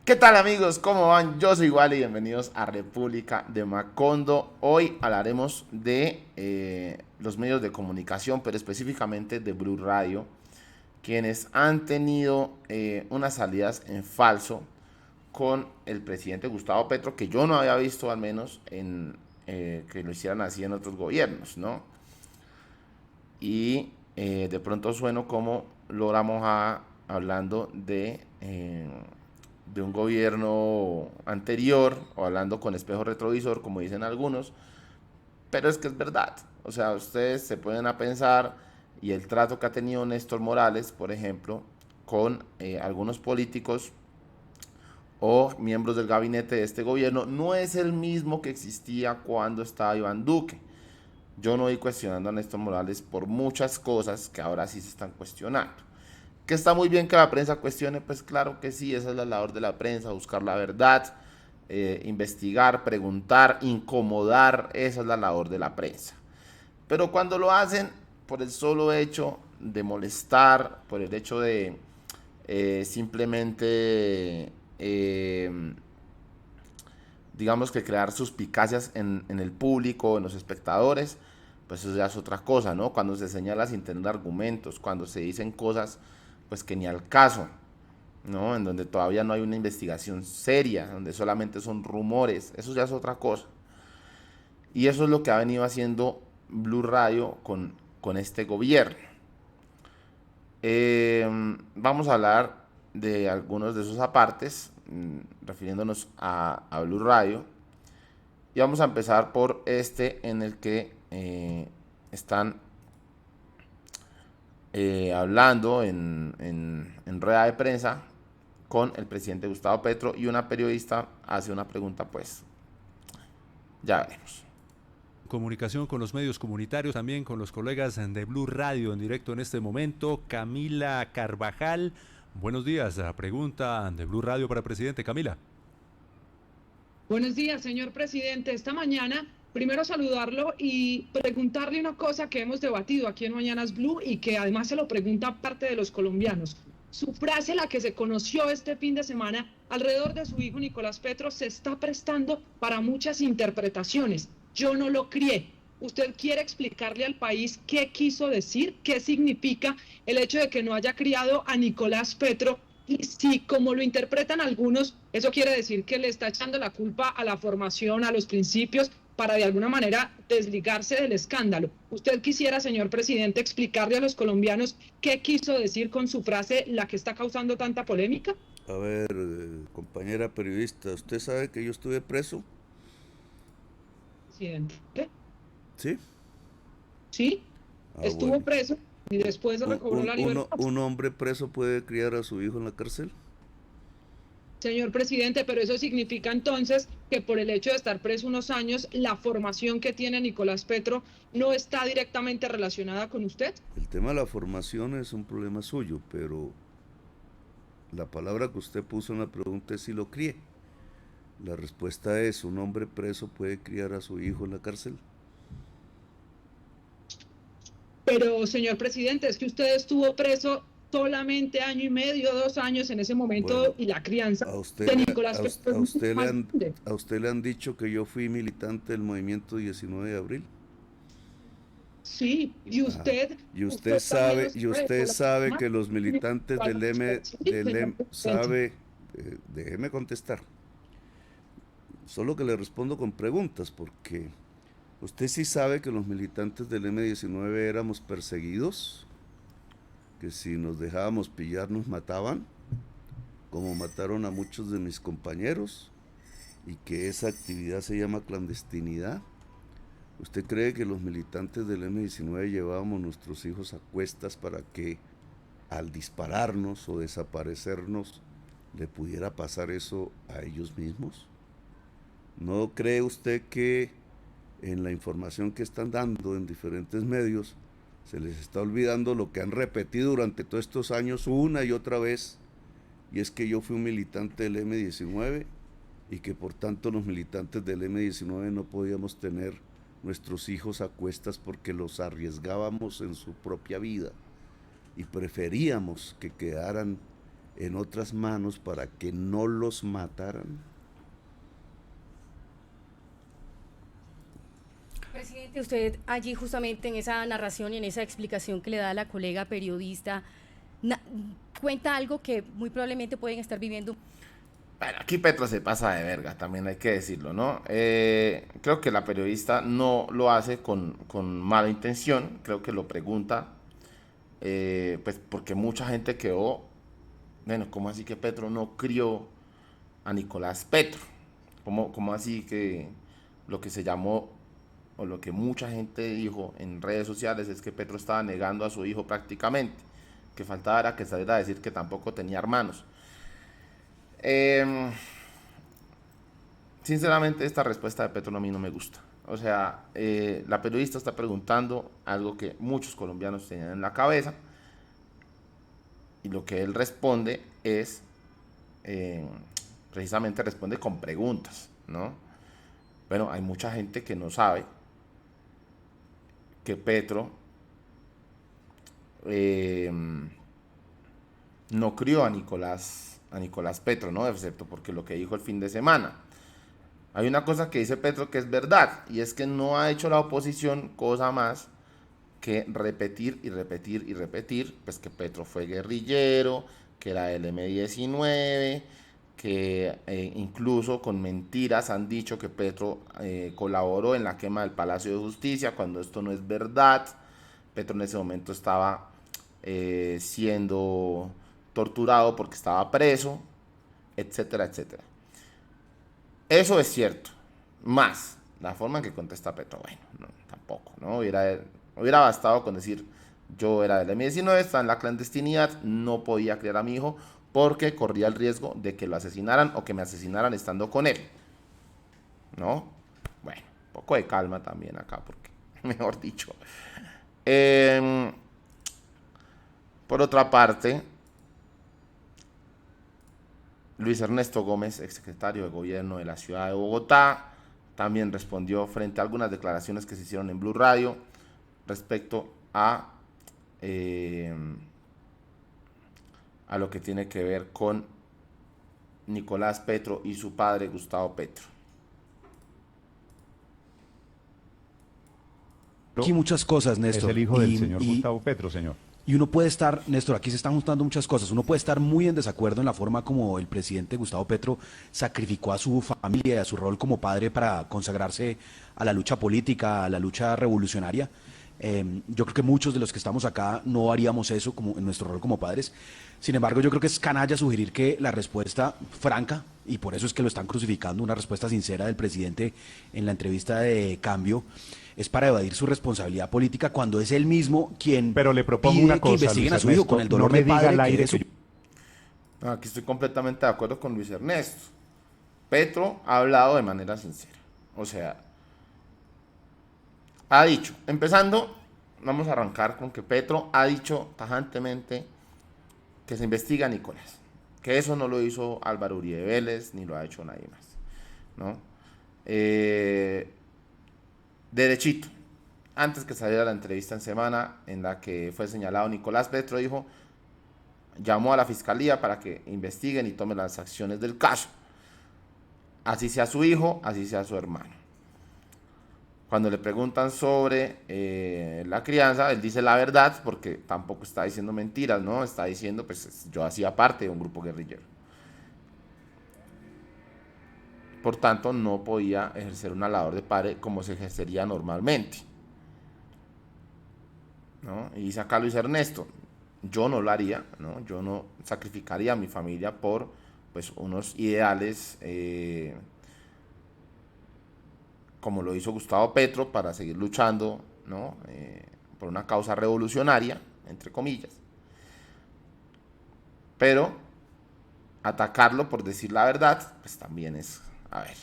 ¿Qué tal amigos? ¿Cómo van? Yo soy Wally y bienvenidos a República de Macondo. Hoy hablaremos de los medios de comunicación, pero específicamente de Blue Radio, quienes han tenido unas salidas en falso con el presidente Gustavo Petro, que yo no había visto al menos que lo hicieran así en otros gobiernos, ¿no? Y de pronto sueno como Laura Moja hablando de un gobierno anterior o hablando con espejo retrovisor, como dicen algunos, pero es que es verdad. O sea, ustedes se pueden a pensar y el trato que ha tenido Néstor Morales, por ejemplo, con algunos políticos o miembros del gabinete de este gobierno, no es el mismo que existía cuando estaba Iván Duque. Yo no voy cuestionando a Néstor Morales por muchas cosas que ahora sí se están cuestionando. Que está muy bien que la prensa cuestione, pues claro que sí, esa es la labor de la prensa, buscar la verdad, investigar, preguntar, incomodar, esa es la labor de la prensa. Pero cuando lo hacen por el solo hecho de molestar, por el hecho de simplemente, digamos que crear suspicacias en el público, en los espectadores, pues eso ya es otra cosa, ¿no? Cuando se señala sin tener argumentos, cuando se dicen cosas pues que ni al caso, ¿no? En donde todavía no hay una investigación seria, donde solamente son rumores, eso ya es otra cosa. Y eso es lo que ha venido haciendo Blue Radio con este gobierno. Vamos a hablar de algunos de esos apartes, refiriéndonos a Blue Radio. Y vamos a empezar por este en el que están hablando en rueda de prensa con el presidente Gustavo Petro y una periodista hace una pregunta, pues ya veremos. Comunicación con los medios comunitarios, también con los colegas de Blue Radio en directo en este momento. Camila Carvajal, buenos días. La pregunta de Blue Radio para presidente. Camila. Buenos días, señor presidente. Esta mañana, primero saludarlo y preguntarle una cosa que hemos debatido aquí en Mañanas Blue y que además se lo pregunta parte de los colombianos. Su frase, la que se conoció este fin de semana alrededor de su hijo Nicolás Petro, se está prestando para muchas interpretaciones. Yo no lo crié. ¿Usted quiere explicarle al país qué quiso decir, qué significa el hecho de que no haya criado a Nicolás Petro? Y si, como lo interpretan algunos, eso quiere decir que le está echando la culpa a la formación, a los principios, para de alguna manera desligarse del escándalo. ¿Usted quisiera, señor presidente, explicarle a los colombianos qué quiso decir con su frase, la que está causando tanta polémica? A ver, compañera periodista, ¿usted sabe que yo estuve preso? Presidente. Sí. Sí, Ah, estuvo bueno. preso y después recobró la libertad. Un hombre preso puede criar a su hijo en la cárcel. Señor presidente, pero eso significa entonces que por el hecho de estar preso unos años, la formación que tiene Nicolás Petro no está directamente relacionada con usted. El tema de la formación es un problema suyo, pero la palabra que usted puso en la pregunta es si lo críe. La respuesta es, un hombre preso puede criar a su hijo en la cárcel. Pero, señor presidente, es que usted estuvo preso solamente año y medio, 2 años en ese Bueno, momento y la crianza a usted de le, Nicolás Petro es mucho más grande. a usted le han dicho que yo fui militante del movimiento 19 de abril. Sí, y Ajá. usted también lo Y sabe usted por la sabe forma que los militantes para del M, sí, del señor M presidente. sabe, déjeme contestar. Solo que le respondo con preguntas, porque usted sí sabe que los militantes del M-19 éramos perseguidos, que si nos dejábamos pillar nos mataban, como mataron a muchos de mis compañeros, y que esa actividad se llama clandestinidad. ¿Usted cree que los militantes del M-19 llevábamos nuestros hijos a cuestas para que al dispararnos o desaparecernos le pudiera pasar eso a ellos mismos? ¿No cree usted que en la información que están dando en diferentes medios se les está olvidando lo que han repetido durante todos estos años una y otra vez? Y es que yo fui un militante del M-19 y que por tanto los militantes del M-19 no podíamos tener nuestros hijos a cuestas porque los arriesgábamos en su propia vida y preferíamos que quedaran en otras manos para que no los mataran? Presidente, usted allí justamente en esa narración y en esa explicación que le da a la colega periodista, cuenta algo que muy probablemente pueden estar viviendo. Bueno, aquí Petro se pasa de verga, también hay que decirlo, ¿no? Creo que la periodista no lo hace con mala intención, creo que lo pregunta, pues porque mucha gente quedó, bueno, ¿cómo así que Petro no crió a Nicolás Petro? ¿Cómo así que lo que se llamó, o lo que mucha gente dijo en redes sociales es que Petro estaba negando a su hijo prácticamente, que faltaba era que saliera a decir que tampoco tenía hermanos? Sinceramente, esta respuesta de Petro a mí no me gusta. O sea, la periodista está preguntando algo que muchos colombianos tenían en la cabeza, y lo que él responde es, precisamente responde con preguntas, ¿no? Bueno, hay mucha gente que no sabe que Petro no crió a Nicolás Petro, ¿no? Excepto porque lo que dijo el fin de semana. Hay una cosa que dice Petro que es verdad, y es que no ha hecho la oposición cosa más que repetir y repetir y repetir, pues que Petro fue guerrillero, que era del M-19, que incluso con mentiras han dicho que Petro colaboró en la quema del Palacio de Justicia, cuando esto no es verdad. Petro en ese momento estaba siendo torturado porque estaba preso, etcétera, etcétera. Eso es cierto. Más, la forma en que contesta Petro, bueno, no, tampoco, ¿no? Hubiera bastado con decir, yo era del M-19, estaba en la clandestinidad, no podía criar a mi hijo porque corría el riesgo de que lo asesinaran o que me asesinaran estando con él, ¿no? Bueno, un poco de calma también acá, porque, mejor dicho. Por otra parte, Luis Ernesto Gómez, exsecretario de Gobierno de la ciudad de Bogotá, también respondió frente a algunas declaraciones que se hicieron en Blue Radio respecto a lo que tiene que ver con Nicolás Petro y su padre Gustavo Petro. Aquí muchas cosas, Néstor. Es el hijo del señor Gustavo Petro, señor. Y uno puede estar, Néstor, aquí se están juntando muchas cosas. Uno puede estar muy en desacuerdo en la forma como el presidente Gustavo Petro sacrificó a su familia y a su rol como padre para consagrarse a la lucha política, a la lucha revolucionaria. Yo creo que muchos de los que estamos acá no haríamos eso como en nuestro rol como padres. Sin embargo, yo creo que es canalla sugerir que la respuesta franca, y por eso es que lo están crucificando, una respuesta sincera del presidente en la entrevista de Cambio, es para evadir su responsabilidad política cuando es él mismo quien Pero le propongo pide una cosa, que investiguen Luis a su hijo Ernesto, con el dolor no me de diga padre al que aire es que su... Aquí estoy completamente de acuerdo con Luis Ernesto. Petro ha hablado de manera sincera. O sea, ha dicho, empezando, vamos a arrancar con que Petro ha dicho tajantemente que se investiga a Nicolás. Que eso no lo hizo Álvaro Uribe Vélez, ni lo ha hecho nadie más, ¿no? Derechito, antes que saliera la entrevista en semana en la que fue señalado Nicolás Petro, dijo, llamó a la fiscalía para que investiguen y tomen las acciones del caso. Así sea su hijo, así sea su hermano. Cuando le preguntan sobre la crianza, él dice la verdad, porque tampoco está diciendo mentiras, ¿no? Está diciendo, pues yo hacía parte de un grupo guerrillero. Por tanto, no podía ejercer una labor de padre como se ejercería normalmente, ¿no? Y dice acá Luis Ernesto, yo no lo haría, ¿no? Yo no sacrificaría a mi familia por, pues, unos ideales como lo hizo Gustavo Petro para seguir luchando, ¿no? Por una causa revolucionaria, entre comillas. Pero atacarlo por decir la verdad, pues también es, a ver.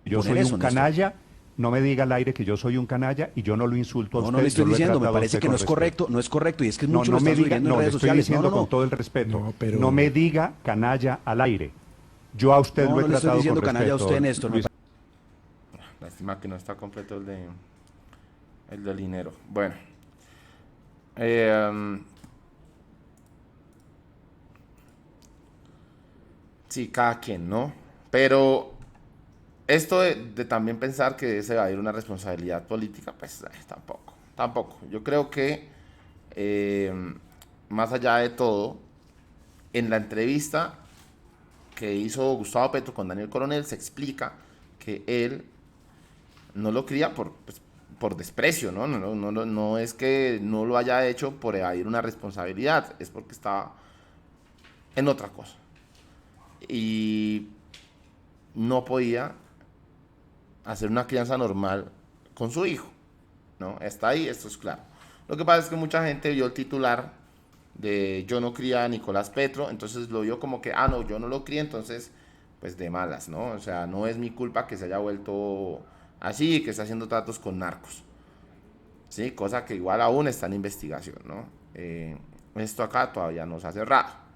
Yo soy un canalla, no me diga al aire que yo soy un canalla y yo no lo insulto a usted. No, no le estoy yo lo he diciendo, me tratado a parece usted que con no es respeto. correcto, no es correcto, y es que muchos No lo me están diga, subiendo en no, le redes estoy sociales. diciendo No, no, con no. todo el respeto, No, pero- no me diga canalla al aire. Yo a usted No, lo he no le estoy tratado diciendo con canalla a respeto. usted, Néstor. Luis. Lástima que no está completo el del dinero. Bueno. Sí, cada quien, ¿no? Pero esto de también pensar que se va a ir una responsabilidad política, pues tampoco. Yo creo que eh, más allá de todo, en la entrevista que hizo Gustavo Petro con Daniel Coronel se explica que él no lo cría por desprecio, ¿no? No es que no lo haya hecho por evadir una responsabilidad, es porque estaba en otra cosa. Y no podía hacer una crianza normal con su hijo, ¿no? Está ahí, esto es claro. Lo que pasa es que mucha gente vio el titular de yo no cría a Nicolás Petro, entonces lo vio como que, no, yo no lo crié, entonces, pues de malas, ¿no? O sea, no es mi culpa que se haya vuelto así, que está haciendo tratos con narcos, ¿sí? Cosa que igual aún está en investigación, ¿no? Esto acá todavía no se ha cerrado.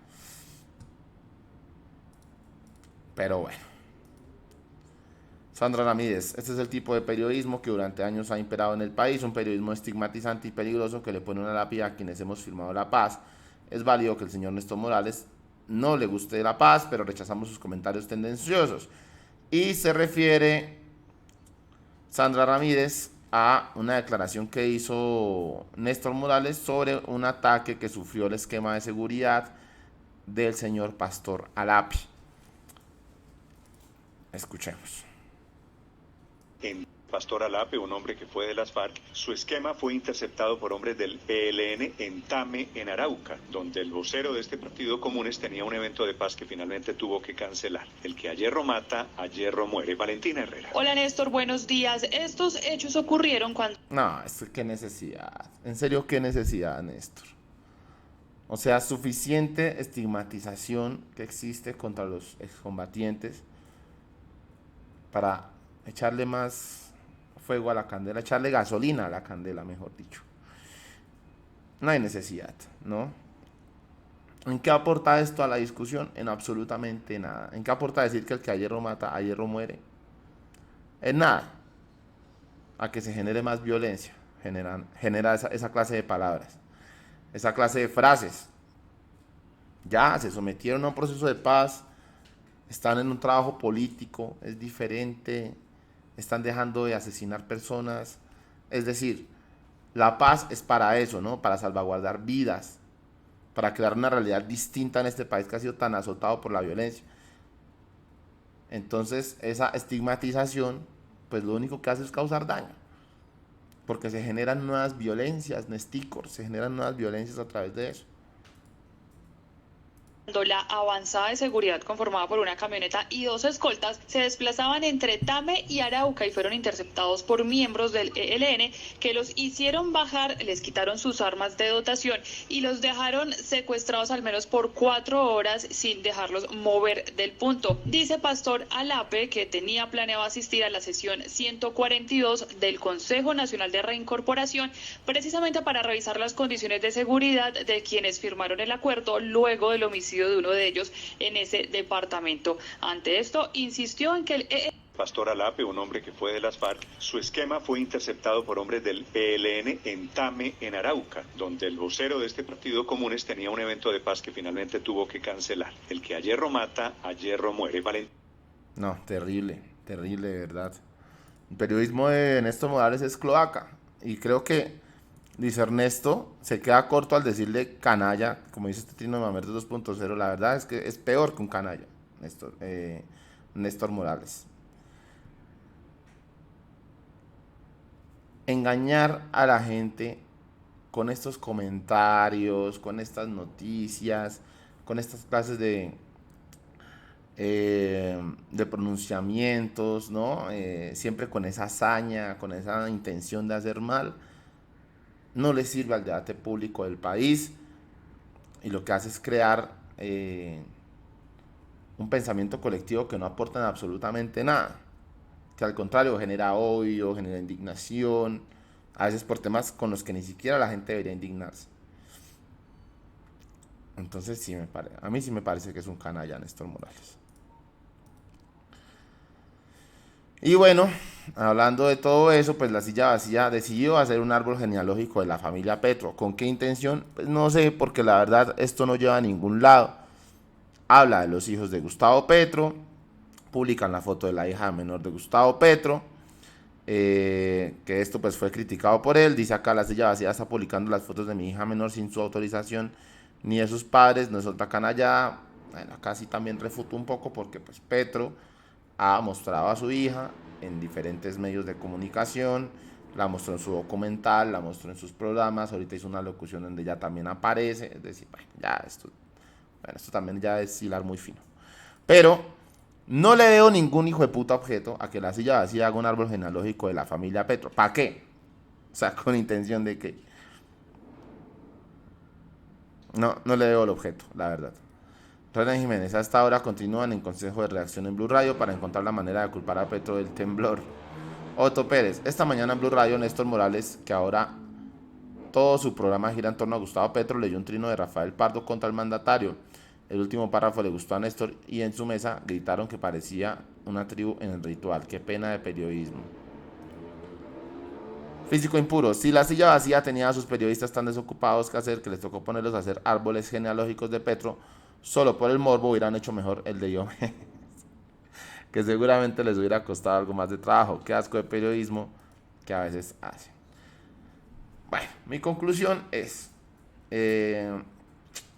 Pero bueno. Sandra Ramírez, este es el tipo de periodismo que durante años ha imperado en el país, un periodismo estigmatizante y peligroso que le pone una lápida a quienes hemos firmado la paz. Es válido que el señor Néstor Morales no le guste la paz, pero rechazamos sus comentarios tendenciosos. Y se refiere Sandra Ramírez a una declaración que hizo Néstor Morales sobre un ataque que sufrió el esquema de seguridad del señor Pastor Alapi. Escuchemos. En Pastor Alape, un hombre que fue de las FARC, su esquema fue interceptado por hombres del ELN en Tame, en Arauca, donde el vocero de este partido Comunes tenía un evento de paz que finalmente tuvo que cancelar. El que a hierro mata, a hierro muere. Valentina Herrera. Hola Néstor, buenos días. Estos hechos ocurrieron cuando... No, qué necesidad. En serio, qué necesidad, Néstor. O sea, suficiente estigmatización que existe contra los excombatientes para echarle más fuego a la candela, echarle gasolina a la candela, mejor dicho. No hay necesidad, ¿no? ¿En qué aporta esto a la discusión? En absolutamente nada. ¿En qué aporta decir que el que a hierro mata, a hierro muere? En nada. A que se genere más violencia. Genera esa clase de palabras, esa clase de frases. Ya se sometieron a un proceso de paz, están en un trabajo político, es diferente, están dejando de asesinar personas. Es decir, la paz es para eso, ¿no? Para salvaguardar vidas, para crear una realidad distinta en este país que ha sido tan azotado por la violencia. Entonces, esa estigmatización, pues lo único que hace es causar daño, porque se generan nuevas violencias, Nestícor, se generan nuevas violencias a través de eso. La avanzada de seguridad conformada por una camioneta y 2 escoltas se desplazaban entre Tame y Arauca y fueron interceptados por miembros del ELN que los hicieron bajar, les quitaron sus armas de dotación y los dejaron secuestrados al menos por 4 horas sin dejarlos mover del punto. Dice Pastor Alape que tenía planeado asistir a la sesión 142 del Consejo Nacional de Reincorporación precisamente para revisar las condiciones de seguridad de quienes firmaron el acuerdo luego del homicidio de uno de ellos en ese departamento. Ante esto, insistió en que el Pastor Alape, un hombre que fue de las FARC, su esquema fue interceptado por hombres del ELN en Tame, en Arauca, donde el vocero de este partido Comunes tenía un evento de paz que finalmente tuvo que cancelar. El que a hierro mata, a hierro muere. No, terrible, terrible, de verdad. El periodismo de Néstor Morales es cloaca, y creo que Luis Ernesto se queda corto al decirle canalla, como dice este Trino Mamerto 2.0. La verdad es que es peor que un canalla, Néstor Morales. Engañar a la gente con estos comentarios, con estas noticias, con estas clases de pronunciamientos, ¿no? Siempre con esa hazaña, con esa intención de hacer mal, no le sirve al debate público del país, y lo que hace es crear un pensamiento colectivo que no aporta en absolutamente nada, que al contrario genera odio, genera indignación, a veces por temas con los que ni siquiera la gente debería indignarse. Entonces sí a mí sí me parece que es un canalla Néstor Morales. Y bueno, hablando de todo eso, pues la silla vacía decidió hacer un árbol genealógico de la familia Petro. ¿Con qué intención? Pues no sé, porque la verdad esto no lleva a ningún lado. habla de los hijos de Gustavo Petro, publican la foto de la hija menor de Gustavo Petro, que esto pues fue criticado por él. Dice acá: La Silla Vacía está publicando las fotos de mi hija menor sin su autorización ni de sus padres, no es otra canalla. Bueno, acá sí también refuto un poco, porque pues Petro ha mostrado a su hija en diferentes medios de comunicación, la mostró en su documental, la mostró en sus programas, ahorita hizo una locución donde ella también aparece. Es decir, bueno, ya esto también ya es hilar muy fino. Pero no le veo ningún hijo de puta objeto a que La Silla Vacía haga un árbol genealógico de la familia Petro. ¿Para qué? O sea, con intención de que... No le veo el objeto, la verdad. Renan Jiménez: a esta hora continúan en consejo de redacción en Blue Radio para encontrar la manera de culpar a Petro del temblor. Otto Pérez: esta mañana en Blue Radio, Néstor Morales, que ahora todo su programa gira en torno a Gustavo Petro, leyó un trino de Rafael Pardo contra el mandatario. El último párrafo le gustó a Néstor y en su mesa gritaron que parecía una tribu en el ritual. Qué pena de periodismo. Físico Impuro: si La Silla Vacía tenía a sus periodistas tan desocupados que hacer, que les tocó ponerlos a hacer árboles genealógicos de Petro, solo por el morbo hubieran hecho mejor el de Diomedes, que seguramente les hubiera costado algo más de trabajo. Qué asco de periodismo que a veces hacen. Bueno, mi conclusión es...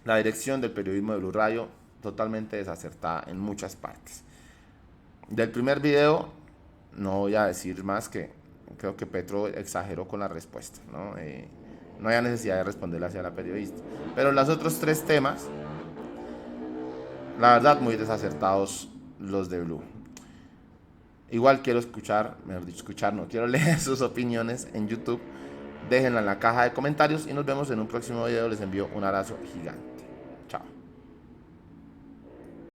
la dirección del periodismo de Blue Radio totalmente desacertada en muchas partes. Del primer video no voy a decir más, que creo que Petro exageró con la respuesta, ¿no? No había necesidad de responderle hacia la periodista. Pero los otros 3 temas, la verdad, muy desacertados los de Blue. Igual quiero quiero leer sus opiniones en YouTube. Déjenla en la caja de comentarios y nos vemos en un próximo video. Les envío un abrazo gigante.